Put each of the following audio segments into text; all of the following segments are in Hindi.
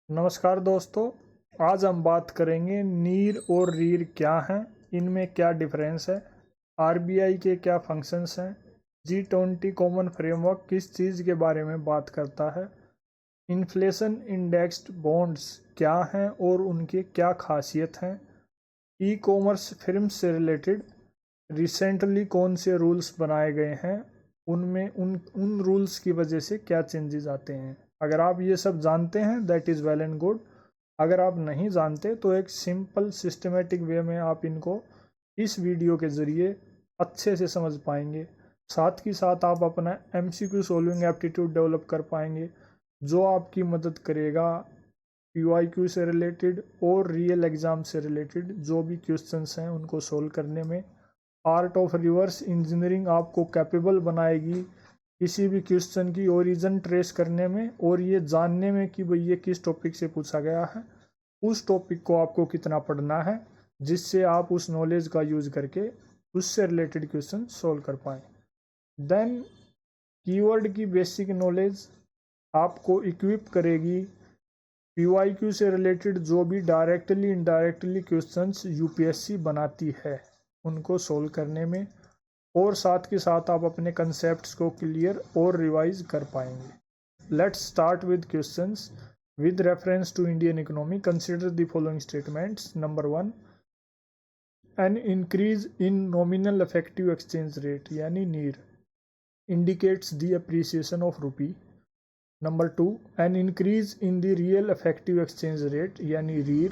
नमस्कार दोस्तों। आज हम बात करेंगे नीर और रीर क्या हैं, इनमें क्या डिफरेंस है, आरबीआई के क्या फंक्शंस हैं, G20 कॉमन फ्रेमवर्क किस चीज़ के बारे में बात करता है, इन्फ्लेशन इंडेक्स्ड बॉन्ड्स क्या हैं और उनके क्या खासियत हैं, ई कॉमर्स फिल्म से रिलेटेड रिसेंटली कौन से रूल्स बनाए गए हैं, उनमें उन रूल्स की वजह से क्या चेंजेस आते हैं। अगर आप ये सब जानते हैं that is well and good. अगर आप नहीं जानते तो एक सिंपल सिस्टमेटिक वे में आप इनको इस वीडियो के ज़रिए अच्छे से समझ पाएंगे। साथ ही साथ आप अपना MCQ सॉल्विंग एप्टीट्यूड डेवलप कर पाएंगे, जो आपकी मदद करेगा PYQ से रिलेटेड और रियल एग्ज़ाम से रिलेटेड जो भी क्वेश्चंस हैं उनको सोल्व करने में। आर्ट ऑफ रिवर्स इंजीनियरिंग आपको कैपेबल बनाएगी किसी भी क्वेश्चन की ओरिजिन ट्रेस करने में और ये जानने में कि भाई ये किस टॉपिक से पूछा गया है, उस टॉपिक को आपको कितना पढ़ना है, जिससे आप उस नॉलेज का यूज करके उससे रिलेटेड क्वेश्चन सोल्व कर पाएँ। देन कीवर्ड की बेसिक नॉलेज आपको इक्विप करेगी PYQ से रिलेटेड जो भी डायरेक्टली इनडायरेक्टली क्वेश्चंस UPSC बनाती है उनको सोल्व करने में, और साथ के साथ आप अपने कंसेप्ट्स को क्लियर और रिवाइज कर पाएंगे। Let's start with questions. With reference to Indian economy consider the following statements. Number 1, an increase in nominal effective exchange rate यानी NEER indicates the appreciation of rupee. Number 2, an increase in the real effective exchange rate यानी REER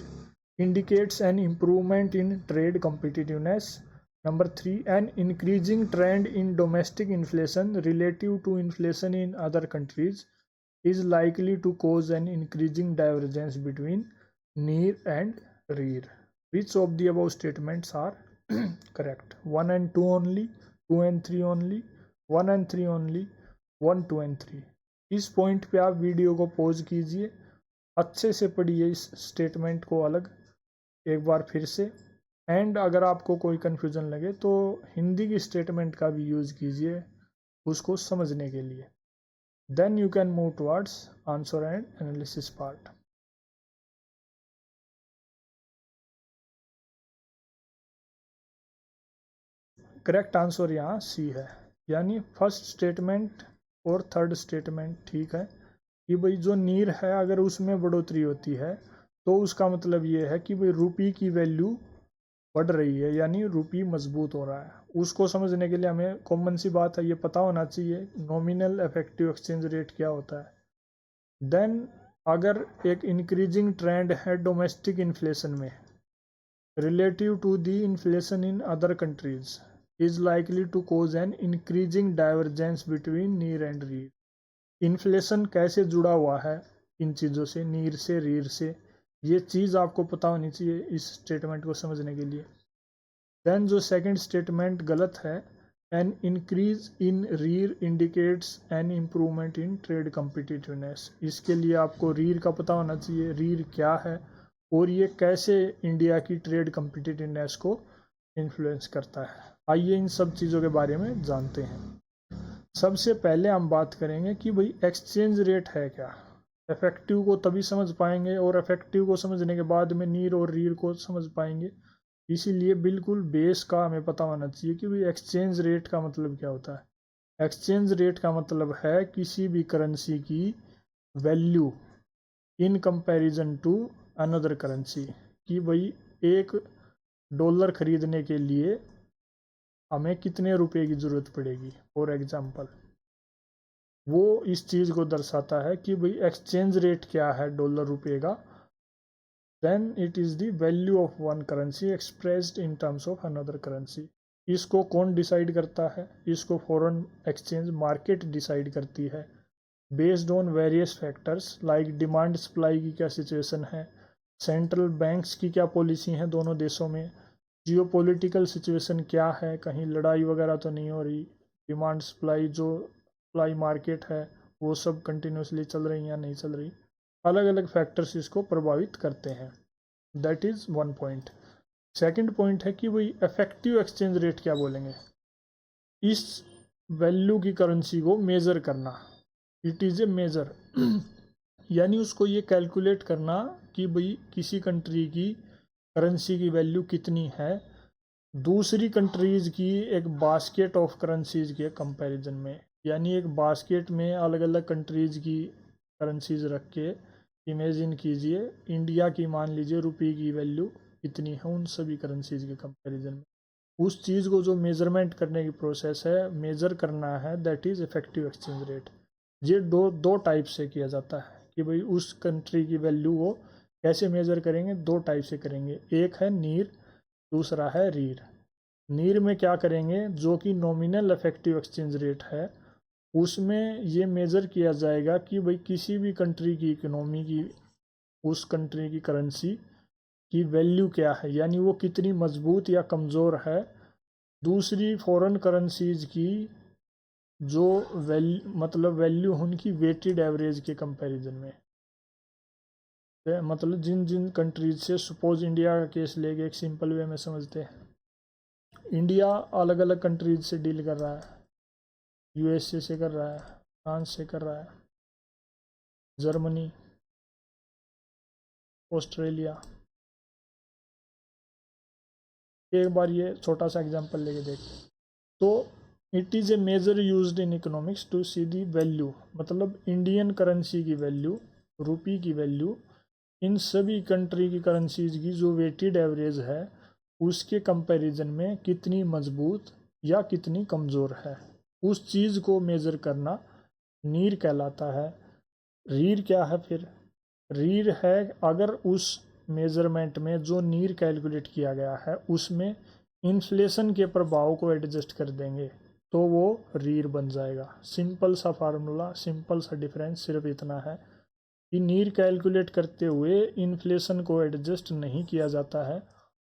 indicates an improvement in trade competitiveness. Number 3, an increasing trend in domestic inflation relative to inflation in other countries is likely to cause an increasing divergence between NEER and REER. Which of the above statements are correct? 1 and 2 only, 2 and 3 only, 1 and 3 only, 1, 2 and 3। इस पॉइंट पे आप वीडियो को पॉज कीजिए, अच्छे से पढ़िए इस स्टेटमेंट को अलग एक बार फिर से, एंड अगर आपको कोई कन्फ्यूज़न लगे तो हिंदी की स्टेटमेंट का भी यूज़ कीजिए उसको समझने के लिए। Then you can move towards answer and analysis part. Correct answer यहाँ सी है, यानी फर्स्ट स्टेटमेंट और थर्ड स्टेटमेंट ठीक है कि भाई जो नीर है अगर उसमें बढ़ोतरी होती है तो उसका मतलब ये है कि भाई रुपी की वैल्यू बढ़ रही है, यानी रुपी मजबूत हो रहा है। उसको समझने के लिए हमें कॉमन सी बात है ये पता होना चाहिए नॉमिनल इफेक्टिव एक्सचेंज रेट क्या होता है। देन अगर एक इंक्रीजिंग ट्रेंड है डोमेस्टिक इन्फ्लेशन में relative to the inflation in other countries is likely to cause an increasing divergence between near and rear। Inflation कैसे जुड़ा हुआ है इन चीज़ों से, नीर से रीर से, ये चीज़ आपको पता होनी चाहिए इस स्टेटमेंट को समझने के लिए। देन जो सेकंड स्टेटमेंट गलत है, an increase in REER indicates an improvement in trade competitiveness, इसके लिए आपको रीर का पता होना चाहिए, रीर क्या है और ये कैसे इंडिया की ट्रेड कम्पिटिटिवनेस को इन्फ्लुएंस करता है। आइए इन सब चीज़ों के बारे में जानते हैं। सबसे पहले हम बात करेंगे कि भाई एक्सचेंज रेट है क्या। इफेक्टिव को तभी समझ पाएंगे और इफेक्टिव को समझने के बाद में नीर और रीर को समझ पाएंगे, इसीलिए बिल्कुल बेस का हमें पता होना चाहिए कि भाई एक्सचेंज रेट का मतलब क्या होता है। एक्सचेंज रेट का मतलब है किसी भी करेंसी की value in comparison to another currency, कि भाई $1 खरीदने के लिए हमें कितने रुपए की ज़रूरत पड़ेगी फॉर एग्जांपल। वो इस चीज़ को दर्शाता है कि भाई एक्सचेंज रेट क्या है डॉलर रुपए का। Then it is the value of one currency expressed in terms of another currency. इसको कौन डिसाइड करता है? इसको फॉरेन एक्सचेंज मार्केट डिसाइड करती है based on various factors like demand supply की क्या सिचुएशन है, सेंट्रल बैंक्स की क्या पॉलिसी है दोनों देशों में, जियोपॉलिटिकल सिचुएशन क्या है, कहीं लड़ाई वगैरह तो नहीं हो रही, डिमांड सप्लाई जो सप्लाई मार्केट है वो सब कंटिन्यूसली चल रही या नहीं चल रही, अलग अलग फैक्टर्स इसको प्रभावित करते हैं। That is one point. Second point है कि भाई इफेक्टिव एक्सचेंज रेट क्या बोलेंगे, इस वैल्यू की करेंसी को मेज़र करना, इट इज़ ए मेज़र। यानी उसको ये कैलकुलेट करना कि भाई किसी कंट्री की करेंसी की वैल्यू कितनी है दूसरी कंट्रीज़ की एक बास्केट ऑफ करेंसीज के कंपैरिजन में। यानी एक बास्केट में अलग अलग कंट्रीज़ की करेंसीज रख के इमेजिन कीजिए इंडिया की मान लीजिए रुपये की वैल्यू कितनी है उन सभी करेंसीज के कंपैरिजन में। उस चीज़ को जो मेज़रमेंट करने की प्रोसेस है, मेज़र करना है, that is effective exchange rate. ये दो टाइप से किया जाता है कि भाई उस कंट्री की वैल्यू को कैसे मेज़र करेंगे। दो टाइप से करेंगे, एक है नीर, दूसरा है रीर। नीर में क्या करेंगे, जो कि नॉमिनल इफेक्टिव एक्सचेंज रेट है, उसमें ये मेज़र किया जाएगा कि भाई किसी भी कंट्री की इकोनॉमी की उस कंट्री की करेंसी की वैल्यू क्या है, यानी वो कितनी मजबूत या कमज़ोर है दूसरी फॉरेन करेंसीज की जो वैल्यू उनकी वेटेड एवरेज के कंपैरिजन में। मतलब जिन जिन कंट्रीज से, सपोज इंडिया का केस लेके एक सिंपल वे में समझते हैं, इंडिया अलग अलग कंट्रीज से डील कर रहा है, यूएसए से कर रहा है, फ्रांस से कर रहा है, जर्मनी, ऑस्ट्रेलिया। एक बार ये छोटा सा एग्जांपल लेके देखते हैं। तो it is a measure used in economics to see the value, मतलब इंडियन करेंसी की वैल्यू, रुपये की वैल्यू इन सभी कंट्री की करेंसीज की जो वेटेड एवरेज है उसके कंपैरिजन में कितनी मजबूत या कितनी कमज़ोर है, उस चीज़ को मेज़र करना नीर कहलाता है। रीर क्या है फिर? रीर है अगर उस मेज़रमेंट में जो नीर कैलकुलेट किया गया है उसमें इन्फ्लेशन के प्रभाव को एडजस्ट कर देंगे तो वो रीर बन जाएगा। सिंपल सा फार्मूला, सिंपल सा डिफरेंस सिर्फ इतना है कि नीर कैलकुलेट करते हुए इन्फ्लेशन को एडजस्ट नहीं किया जाता है,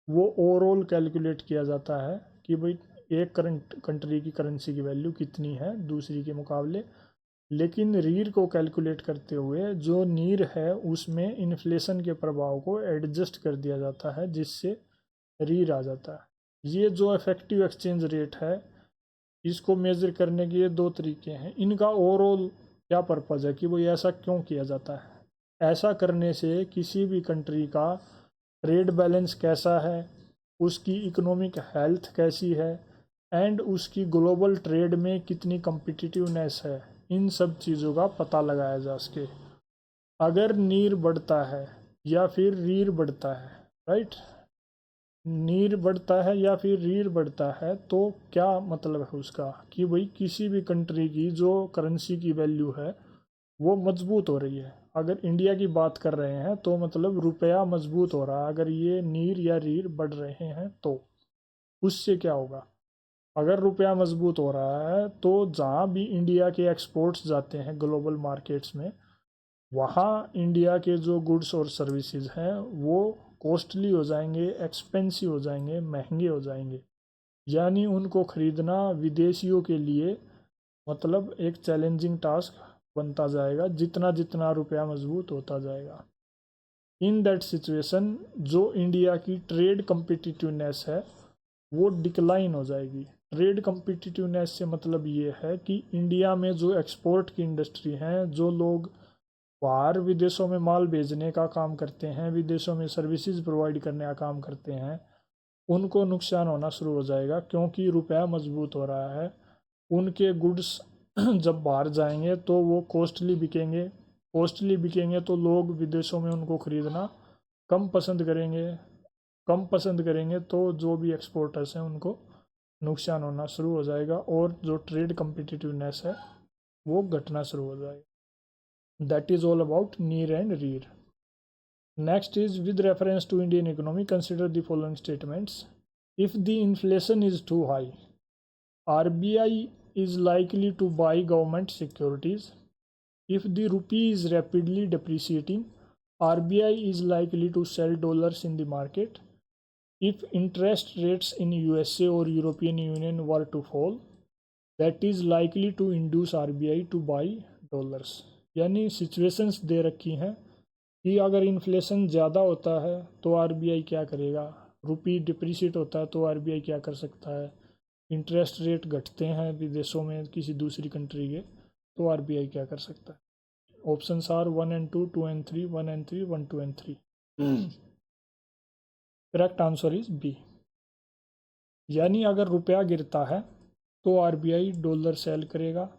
वो ओवरऑल कैलकुलेट किया जाता है कि भाई एक करंट कंट्री की करेंसी की वैल्यू कितनी है दूसरी के मुकाबले। लेकिन रीर को कैलकुलेट करते हुए जो नीर है उसमें इन्फ्लेशन के प्रभाव को एडजस्ट कर दिया जाता है जिससे रीर आ जाता है। ये जो इफेक्टिव एक्सचेंज रेट है इसको मेज़र करने के ये दो तरीके हैं। इनका ओवरऑल क्या पर्पज़ है कि वो ऐसा क्यों किया जाता है? ऐसा करने से किसी भी कंट्री का ट्रेड बैलेंस कैसा है, उसकी इकोनॉमिक हेल्थ कैसी है एंड उसकी ग्लोबल ट्रेड में कितनी कम्पिटिटिवनेस है, इन सब चीज़ों का पता लगाया जा सके। अगर नीर बढ़ता है या फिर रीर बढ़ता है, राइट, नीर बढ़ता है या फिर रीर बढ़ता है तो क्या मतलब है उसका कि भाई किसी भी कंट्री की जो करेंसी की वैल्यू है वो मजबूत हो रही है। अगर इंडिया की बात कर रहे हैं तो मतलब रुपया मजबूत हो रहा है। अगर ये नीर या रीर बढ़ रहे हैं तो उससे क्या होगा? अगर रुपया मजबूत हो रहा है तो जहाँ भी इंडिया के एक्सपोर्ट्स जाते हैं ग्लोबल मार्केट्स में, वहाँ इंडिया के जो गुड्स और सर्विसेज हैं वो कॉस्टली हो जाएंगे, एक्सपेंसिव हो जाएंगे, महंगे हो जाएंगे। यानी उनको ख़रीदना विदेशियों के लिए मतलब एक चैलेंजिंग टास्क बनता जाएगा जितना जितना रुपया मजबूत होता जाएगा। इन दैट सिचुएशन जो इंडिया की ट्रेड कम्पिटिटिवनेस है वो डिक्लाइन हो जाएगी। ट्रेड कम्पिटिटिवनेस से मतलब ये है कि इंडिया में जो एक्सपोर्ट की इंडस्ट्री हैं, जो लोग बाहर विदेशों में माल भेजने का काम करते हैं, विदेशों में सर्विसेज प्रोवाइड करने का काम करते हैं, उनको नुकसान होना शुरू हो जाएगा क्योंकि रुपया मजबूत हो रहा है। उनके गुड्स जब बाहर जाएंगे तो वो कॉस्टली बिकेंगे, कॉस्टली बिकेंगे तो लोग विदेशों में उनको ख़रीदना कम पसंद करेंगे, कम पसंद करेंगे तो जो भी एक्सपोर्टर्स हैं उनको नुकसान होना शुरू हो जाएगा और जो ट्रेड कम्पिटिटिवनेस है वो घटना शुरू हो जाएगा। That is all about NEER and REER. Next is with reference to Indian economy consider the following statements. If the inflation is too high, RBI is likely to buy government securities. If the rupee is rapidly depreciating, RBI is likely to sell dollars in the market. If interest rates in USA or European Union were to fall, that is likely to induce RBI to buy dollars. यानी सिचुएशंस दे रखी हैं कि अगर इन्फ्लेशन ज़्यादा होता है तो RBI क्या करेगा, रुपी डिप्रिशिएट होता है तो RBI क्या कर सकता है, इंटरेस्ट रेट घटते हैं विदेशों में किसी दूसरी कंट्री के तो RBI क्या कर सकता है। Options are 1 and 2, 2 and 3, 1 and 3, 1, 2 and 3. Correct answer is B. यानी अगर रुपया गिरता है तो आरबीआई डॉलर सेल करेगा,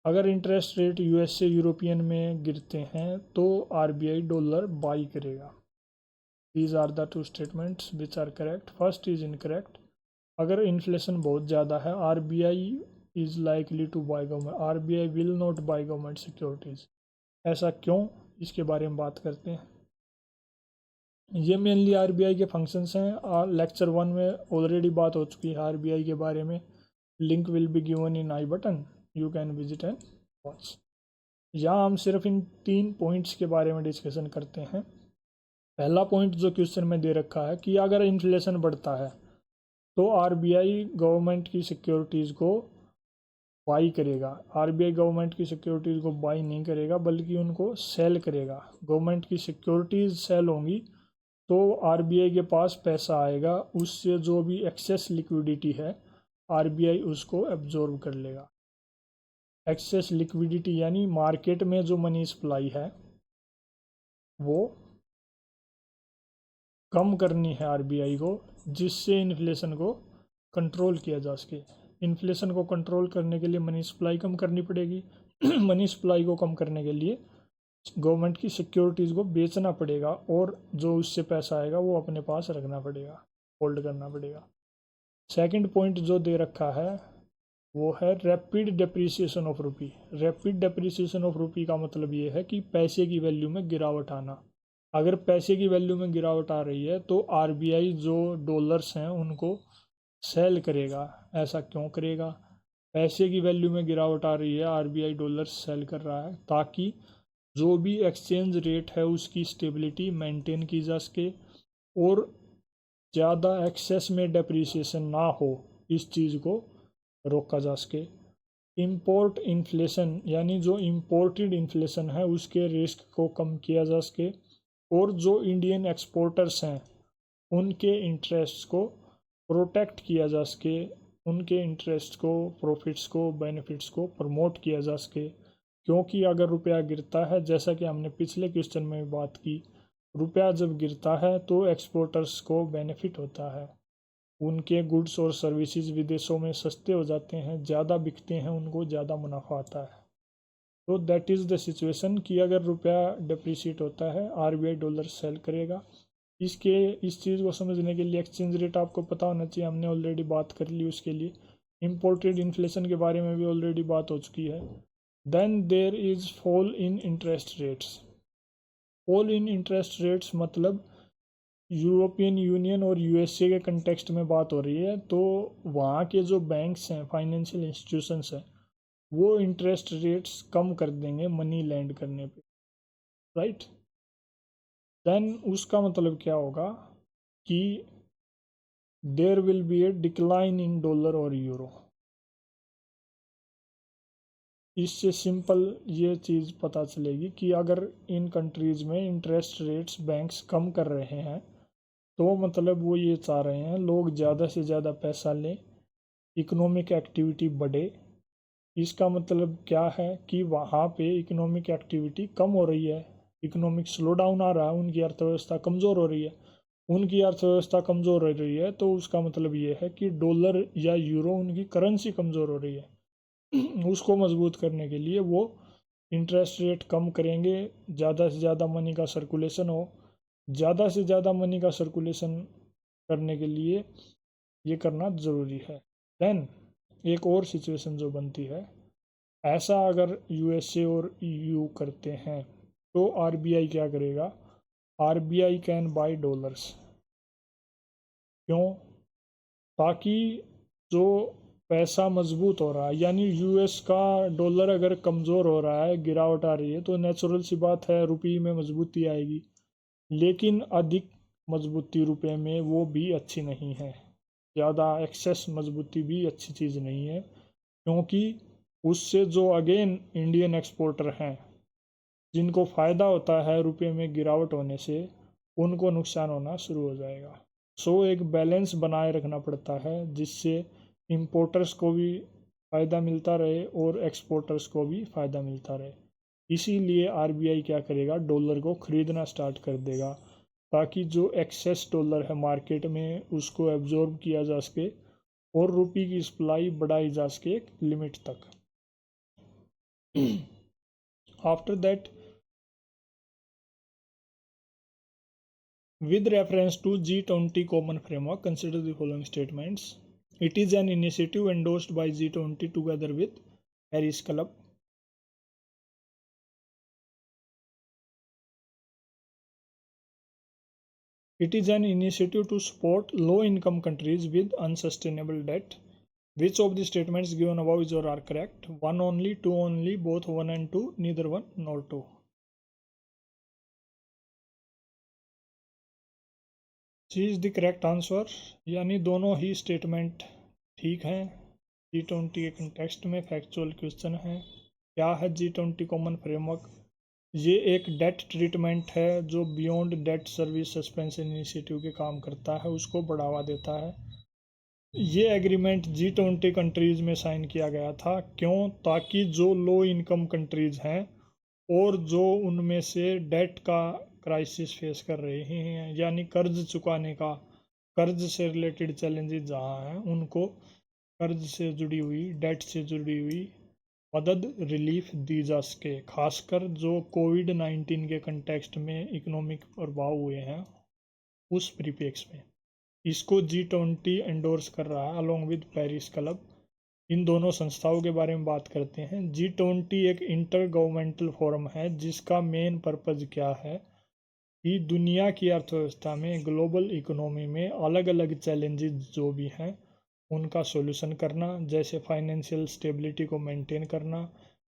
अगर इंटरेस्ट रेट यूएस से यूरोपियन में गिरते हैं तो आरबीआई डॉलर बाई करेगा। These are the two statements which are correct. First is incorrect. अगर इन्फ्लेशन बहुत ज़्यादा है RBI is likely to buy government, RBI will not buy government securities. ऐसा क्यों, इसके बारे में बात करते हैं। ये मेनली आरबीआई के फंक्शंस हैं। लेक्चर 1 में ऑलरेडी बात हो चुकी है आरबीआई के बारे में। Link will be given in I button, you can visit and watch. यहाँ हम सिर्फ इन 3 पॉइंट्स के बारे में डिस्कशन करते हैं। पहला पॉइंट जो क्वेश्चन में दे रखा है कि अगर इन्फ्लेशन बढ़ता है तो आरबीआई गवर्नमेंट की सिक्योरिटीज़ को बाई करेगा। आरबीआई गवर्नमेंट की सिक्योरिटीज़ को बाई नहीं करेगा बल्कि उनको सेल करेगा। गवर्नमेंट की सिक्योरिटीज़ सेल होंगी तो आरबीआई के पास पैसा आएगा, उससे जो भी एक्सेस लिक्विडिटी है आरबीआई उसको एब्जॉर्ब कर लेगा। एक्सेस लिक्विडिटी यानी मार्केट में जो मनी सप्लाई है वो कम करनी है आरबीआई को, जिससे इन्फ्लेशन को कंट्रोल किया जा सके। इन्फ्लेशन को कंट्रोल करने के लिए मनी सप्लाई कम करनी पड़ेगी। मनी सप्लाई को कम करने के लिए गवर्नमेंट की सिक्योरिटीज़ को बेचना पड़ेगा और जो उससे पैसा आएगा वो अपने पास रखना पड़ेगा, होल्ड करना पड़ेगा। सेकंड पॉइंट जो दे रखा है वो है rapid depreciation of rupee. Rapid depreciation of rupee का मतलब ये है कि पैसे की वैल्यू में गिरावट आना। अगर पैसे की वैल्यू में गिरावट आ रही है तो आरबीआई जो डॉलर्स हैं उनको सेल करेगा। ऐसा क्यों करेगा, पैसे की वैल्यू में गिरावट आ रही है आरबीआई डॉलर सेल कर रहा है ताकि जो भी एक्सचेंज रेट है उसकी स्टेबिलिटी मेंटेन की जा सके और ज़्यादा एक्सेस में डेप्रिसिएशन ना हो, इस चीज़ को रोका जा सके। इम्पोर्ट इन्फ्लेशन यानी जो इम्पोर्टेड इन्फ्लेशन है उसके रिस्क को कम किया जा सके और जो इंडियन एक्सपोर्टर्स हैं उनके इंटरेस्ट को प्रोटेक्ट किया जा सके, उनके इंटरेस्ट को, प्रॉफिट्स को, बेनिफिट्स को प्रमोट किया जा सके। क्योंकि अगर रुपया गिरता है, जैसा कि हमने पिछले क्वेश्चन में बात की, रुपया जब गिरता है तो एक्सपोर्टर्स को बेनिफिट होता है, उनके गुड्स और सर्विसेज विदेशों में सस्ते हो जाते हैं, ज़्यादा बिकते हैं, उनको ज़्यादा मुनाफा आता है। तो दैट इज़ द सिचुएशन कि अगर रुपया डिप्रिशिएट होता है आरबीआई डॉलर सेल करेगा। इस चीज़ को समझने के लिए एक्सचेंज रेट आपको पता होना चाहिए, हमने ऑलरेडी बात कर ली उसके लिए। इम्पोर्टेड इन्फ्लेशन के बारे में भी ऑलरेडी बात हो चुकी है। Then there is fall in interest rates. Fall in interest rates मतलब यूरोपियन यूनियन और यूएसए के कंटेक्स्ट में बात हो रही है। तो वहाँ के जो बैंक्स हैं, फाइनेंशियल इंस्टीट्यूशंस हैं, वो इंटरेस्ट रेट्स कम कर देंगे मनी लैंड करने पे, राइट। देन उसका मतलब क्या होगा कि there will be a decline in dollar और यूरो। इससे सिंपल ये चीज़ पता चलेगी कि अगर इन कंट्रीज़ में इंटरेस्ट रेट्स बैंक्स कम कर रहे हैं तो मतलब वो ये चाह रहे हैं लोग ज़्यादा से ज़्यादा पैसा लें, इकोनॉमिक एक्टिविटी बढ़े। इसका मतलब क्या है कि वहाँ पे इकोनॉमिक एक्टिविटी कम हो रही है, इकोनॉमिक स्लो डाउन आ रहा है, उनकी अर्थव्यवस्था कमज़ोर हो रही है। उनकी अर्थव्यवस्था कमज़ोर हो रही है तो उसका मतलब ये है कि डॉलर या यूरो, उनकी करेंसी कमज़ोर हो रही है। उसको मजबूत करने के लिए वो इंटरेस्ट रेट कम करेंगे, ज़्यादा से ज़्यादा मनी का सर्कुलेशन हो। ज़्यादा से ज़्यादा मनी का सर्कुलेशन करने के लिए ये करना ज़रूरी है। देन एक और सिचुएशन जो बनती है, ऐसा अगर यूएसए और ईयू करते हैं तो आरबीआई क्या करेगा, आरबीआई कैन बाय डॉलर्स। क्यों, ताकि जो पैसा मजबूत हो रहा है, यानी यूएस का डॉलर अगर कमज़ोर हो रहा है, गिरावट आ रही है, तो नेचुरल सी बात है रुपये में मजबूती आएगी। लेकिन अधिक मजबूती रुपये में वो भी अच्छी नहीं है, ज़्यादा एक्सेस मजबूती भी अच्छी चीज़ नहीं है, क्योंकि उससे जो अगेन इंडियन एक्सपोर्टर हैं जिनको फ़ायदा होता है रुपये में गिरावट होने से, उनको नुकसान होना शुरू हो जाएगा। सो एक बैलेंस बनाए रखना पड़ता है जिससे इंपोर्टर्स को भी फ़ायदा मिलता रहे और एक्सपोर्टर्स को भी फ़ायदा मिलता रहे। इसीलिए आरबीआई क्या करेगा, डॉलर को खरीदना स्टार्ट कर देगा ताकि जो एक्सेस डॉलर है मार्केट में उसको एब्जॉर्ब किया जा सके और रुपये की सप्लाई बढ़ाई जा सके एक लिमिट तक। After that, with reference to G20 common framework, consider the following statements. It is an initiative endorsed by G20 together with Paris Club. It is an initiative to support low-income countries with unsustainable debt. Which of the statements given above is or are correct? One only, two only, both one and two, neither one nor two. C is the correct answer, यानी दोनों ही स्टेटमेंट ठीक हैं। G20 के कंटेक्स्ट में फैक्चुअल क्वेश्चन है। क्या है G20 कॉमन फ्रेमवर्क? ये एक डेट ट्रीटमेंट है जो beyond debt service suspension initiative के काम करता है, उसको बढ़ावा देता है। ये एग्रीमेंट G20 कंट्रीज़ में साइन किया गया था। क्यों? ताकि जो लो इनकम कंट्रीज़ हैं और जो उनमें से डेट का क्राइसिस फेस कर रहे हैं, यानी कर्ज चुकाने का, कर्ज से रिलेटेड चैलेंजेस जहाँ हैं, उनको कर्ज से जुड़ी हुई, डेट से जुड़ी हुई मदद, रिलीफ दी जा सके। खासकर जो कोविड-19 के कंटेक्स्ट में इकोनॉमिक प्रभाव हुए हैं उस परिप्रेक्ष्य में इसको G20 एंडोर्स कर रहा है अलोंग विद पेरिस क्लब। इन दोनों संस्थाओं के बारे में बात करते हैं। G20 एक इंटर गवर्नमेंटल फोरम है जिसका मेन पर्पज़ क्या है कि दुनिया की अर्थव्यवस्था में, ग्लोबल इकोनॉमी में अलग अलग चैलेंजेस जो भी हैं उनका सॉल्यूशन करना, जैसे फाइनेंशियल स्टेबिलिटी को मेंटेन करना,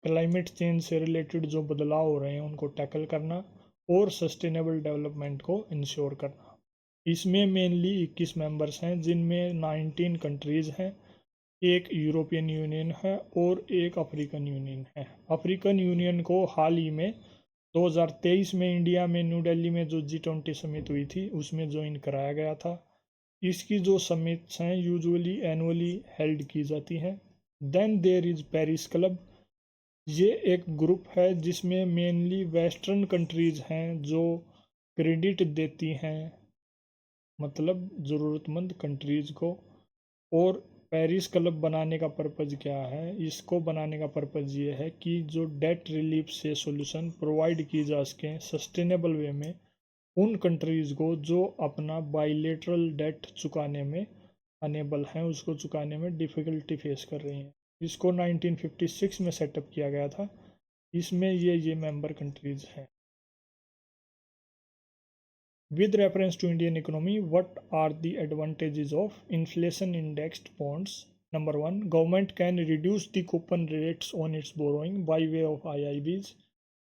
क्लाइमेट चेंज से रिलेटेड जो बदलाव हो रहे हैं उनको टैकल करना और सस्टेनेबल डेवलपमेंट को इंश्योर करना। इसमें मेनली 21 मेंबर्स हैं जिनमें 19 कंट्रीज़ हैं, एक यूरोपियन यूनियन है और एक अफ्रीकन यूनियन है। अफ्रीकन यूनियन को हाल ही में 2023 में इंडिया में न्यू दिल्ली में जो G20 समिट हुई थी उसमें ज्वाइन कराया गया था। इसकी जो समिट्स हैं यूजुअली एनुअली हेल्ड की जाती हैं। Then there is Paris club. ये एक ग्रुप है जिसमें मेनली वेस्टर्न कंट्रीज़ हैं जो क्रेडिट देती हैं, मतलब ज़रूरतमंद कंट्रीज़ को। और पेरिस क्लब बनाने का पर्पज़ क्या है? इसको बनाने का पर्पज़ ये है कि जो डेट रिलीफ से सॉल्यूशन प्रोवाइड की जा सकें सस्टेनेबल वे में उन कंट्रीज़ को जो अपना बाइलेटरल डेट चुकाने में अनेबल हैं, उसको चुकाने में डिफ़िकल्टी फेस कर रही हैं। इसको 1956 में सेटअप किया गया था। इसमें ये मेंबर कंट्रीज़ हैं। With reference to Indian economy, what are the advantages of inflation indexed bonds? Number one, government can reduce the coupon rates on its borrowing by way of IIBs.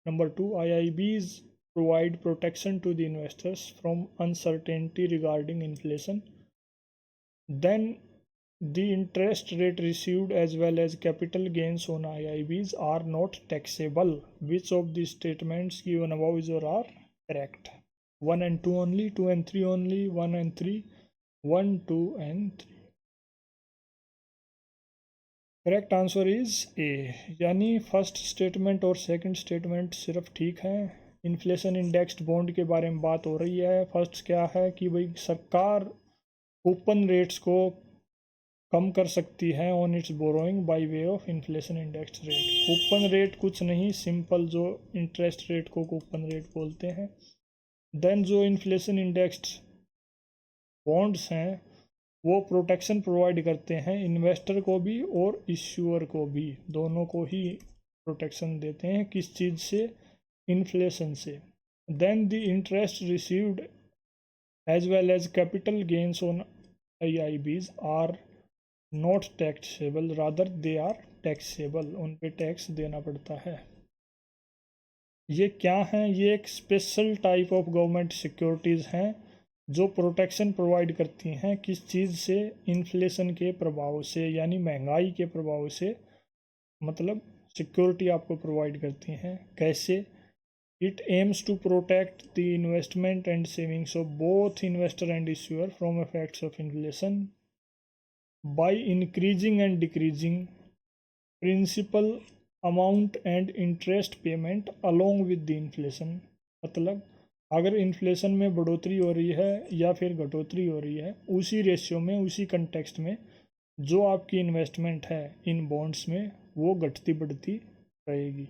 Number two, IIBs provide protection to the investors from uncertainty regarding inflation. Then the interest rate received as well as capital gains on IIBs are not taxable. Which of the statements given above is or are correct? 1 and 2 only, 2 and 3 only, 1 and 3, 1, 2 and 3. Correct answer is a, यानी फर्स्ट स्टेटमेंट और सेकंड स्टेटमेंट सिर्फ ठीक है। इन्फ्लेशन इंडेक्स्ड बॉन्ड के बारे में बात हो रही है। फर्स्ट क्या है कि भाई सरकार कूपन रेट्स को कम कर सकती है on its borrowing by way of inflation indexed rate. Coupon rate कुछ नहीं, सिंपल जो इंटरेस्ट रेट को कूपन रेट बोलते हैं। देन जो इन्फ्लेशन इंडेक्स्ड बॉन्ड्स हैं वो प्रोटेक्शन प्रोवाइड करते हैं इन्वेस्टर को भी और इश्यूअर को भी, दोनों को ही प्रोटेक्शन देते हैं। किस चीज़ से? इन्फ्लेशन से। Then the interest received as well as capital gains on IIBs are not taxable, rather they are taxable, उन पे टैक्स देना पड़ता है। ये क्या हैं? ये एक special type of government securities हैं जो प्रोटेक्शन प्रोवाइड करती हैं। किस चीज़ से? इन्फ्लेशन के प्रभाव से, यानी महंगाई के प्रभाव से, मतलब सिक्योरिटी आपको प्रोवाइड करती हैं। कैसे? It aims to protect the investment and savings of both investor and issuer from effects of inflation by increasing and decreasing principal amount and interest payment along with the inflation, मतलब अगर इन्फ्लेशन में बढ़ोतरी हो रही है या फिर घटोतरी हो रही है, उसी रेशियो में, उसी कंटेक्स्ट में जो आपकी इन्वेस्टमेंट है इन बॉन्ड्स में वो घटती बढ़ती रहेगी।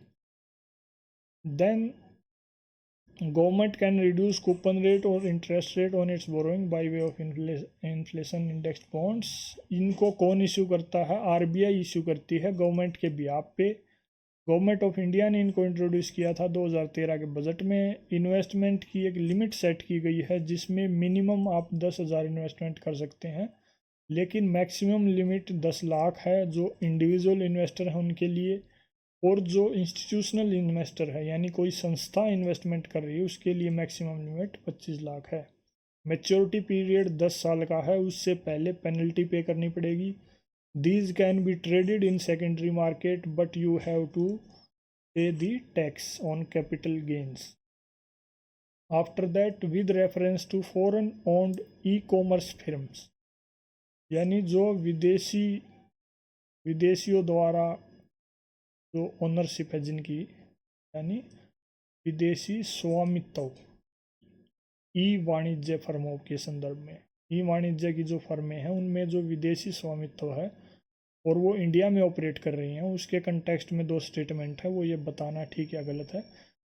Then government can reduce coupon rate और interest rate on its borrowing by way of inflation indexed bonds. इनको कौन इशू करता है? आरबीआई इशू करती है गवर्नमेंट के बिहाफ पे। गवर्नमेंट ऑफ इंडिया ने इनको इंट्रोड्यूस किया था 2013 के बजट में। इन्वेस्टमेंट की एक लिमिट सेट की गई है जिसमें मिनिमम आप 10,000 इन्वेस्टमेंट कर सकते हैं, लेकिन मैक्सिमम लिमिट 10 लाख है जो इंडिविजुअल इन्वेस्टर हैं उनके लिए, और जो इंस्टीट्यूशनल इन्वेस्टर है यानी कोई संस्था इन्वेस्टमेंट कर रही है उसके लिए मैक्सिमम लिमिट 25 लाख है। मैच्योरिटी पीरियड 10 साल का है, उससे पहले पेनल्टी पे करनी पड़ेगी। These can be traded in secondary market, but you have to pay the tax on capital gains. After that, with reference to foreign owned e-commerce firms, यानी जो विदेशियों द्वारा जो ओनरशिप है जिनकी, यानी विदेशी स्वामित्व, ई वाणिज्य फर्मों के संदर्भ में, ई वाणिज्य की जो फर्में हैं उनमें जो विदेशी स्वामित्व है और वो इंडिया में ऑपरेट कर रही हैं, उसके कंटेक्स्ट में दो स्टेटमेंट है, वो ये बताना ठीक या गलत है।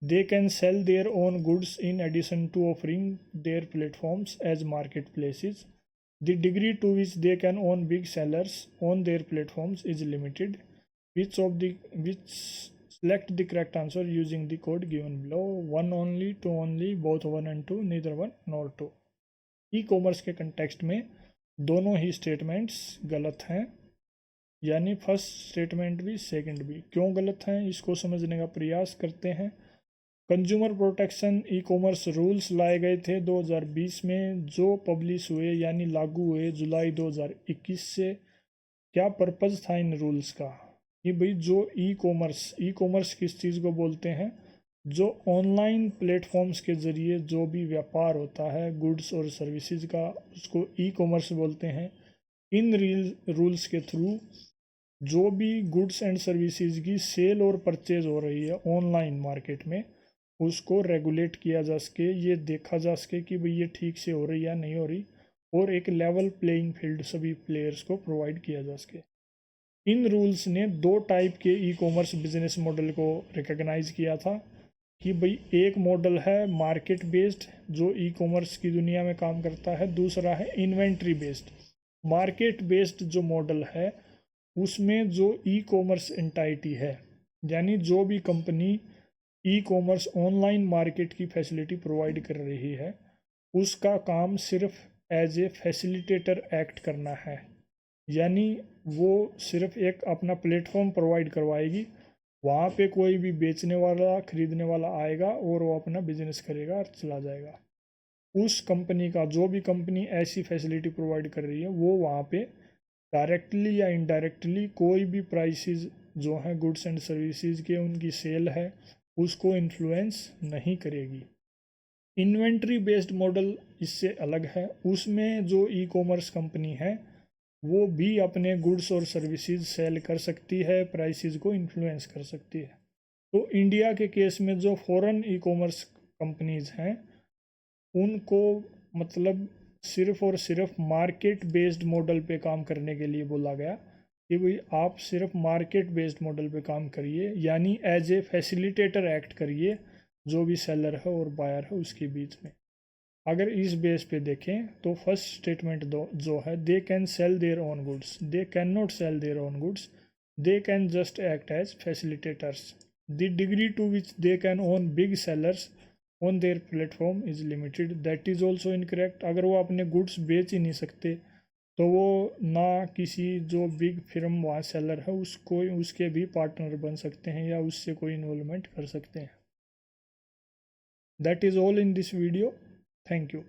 They can sell their own goods in addition to offering their platforms as market places. The degree to which they can own big sellers on their platforms is limited. Which select the correct answer using the code given below. 1 only, 2 only, both 1 and 2, neither 1 nor 2। E commerce के कंटेक्स्ट में दोनों ही स्टेटमेंट्स गलत हैं, यानी फर्स्ट स्टेटमेंट भी सेकंड भी। क्यों गलत हैं इसको समझने का प्रयास करते हैं। Consumer protection e commerce rules लाए गए थे 2020 में, जो पब्लिश हुए यानी लागू हुए जुलाई 2021 से। क्या पर्पज़ था इन रूल्स का? कि भाई जो ई कॉमर्स किस चीज़ को बोलते हैं? जो ऑनलाइन प्लेटफॉर्म्स के ज़रिए जो भी व्यापार होता है गुड्स और सर्विसेज का, उसको ई कॉमर्स बोलते हैं। इन रूल्स के थ्रू जो भी गुड्स एंड सर्विसेज की सेल और परचेज हो रही है ऑनलाइन मार्केट में, उसको रेगुलेट किया जा सके, ये देखा जा सके कि भाई ये ठीक से हो रही या नहीं हो रही, और एक लेवल प्लेइंग फील्ड सभी प्लेयर्स को प्रोवाइड किया जा सके। इन रूल्स ने दो टाइप के ई कॉमर्स बिजनेस मॉडल को रिकग्नाइज किया था कि भाई एक मॉडल है मार्केट बेस्ड जो ई कॉमर्स की दुनिया में काम करता है, दूसरा है इन्वेंट्री बेस्ड। मार्केट बेस्ड जो मॉडल है उसमें जो ई कॉमर्स एंटाइटी है, यानी जो भी company e commerce online market की फैसिलिटी प्रोवाइड कर रही है, उसका काम सिर्फ एज ए फैसिलिटेटर एक्ट करना है। यानी वो सिर्फ एक अपना प्लेटफॉर्म प्रोवाइड करवाएगी, वहाँ पे कोई भी बेचने वाला खरीदने वाला आएगा और वो अपना बिजनेस करेगा और चला जाएगा। उस कंपनी का, जो भी कंपनी ऐसी फैसिलिटी प्रोवाइड कर रही है, वो वहाँ पे डायरेक्टली या इनडायरेक्टली कोई भी प्राइसेस जो हैं गुड्स एंड सर्विसेज के, उनकी सेल है, उसको इन्फ्लुएंस नहीं करेगी। इन्वेंट्री बेस्ड मॉडल इससे अलग है। उसमें जो ई कॉमर्स कंपनी है वो भी अपने गुड्स और सर्विसेज सेल कर सकती है, प्राइसेस को इन्फ्लुएंस कर सकती है। तो इंडिया के केस में जो फॉरेन ई कॉमर्स कंपनीज हैं उनको मतलब सिर्फ और सिर्फ मार्केट बेस्ड मॉडल पे काम करने के लिए बोला गया कि भाई आप सिर्फ मार्केट बेस्ड मॉडल पे काम करिए, यानी एज ए फैसिलिटेटर एक्ट करिए जो भी सेलर है और बायर है उसके बीच में। अगर इस बेस पे देखें तो फर्स्ट स्टेटमेंट जो है, they can sell their own goods, they can not sell their own goods, they can just act as facilitators. The degree to which they can own big sellers on their platform is limited, that is also incorrect. अगर वो अपने गुड्स बेच ही नहीं सकते तो वो ना किसी जो बिग फिर्म वहाँ सेलर है उसको, उसके भी पार्टनर बन सकते हैं या उससे कोई इन्वॉल्वमेंट कर सकते हैं। That is all in this video. Thank you.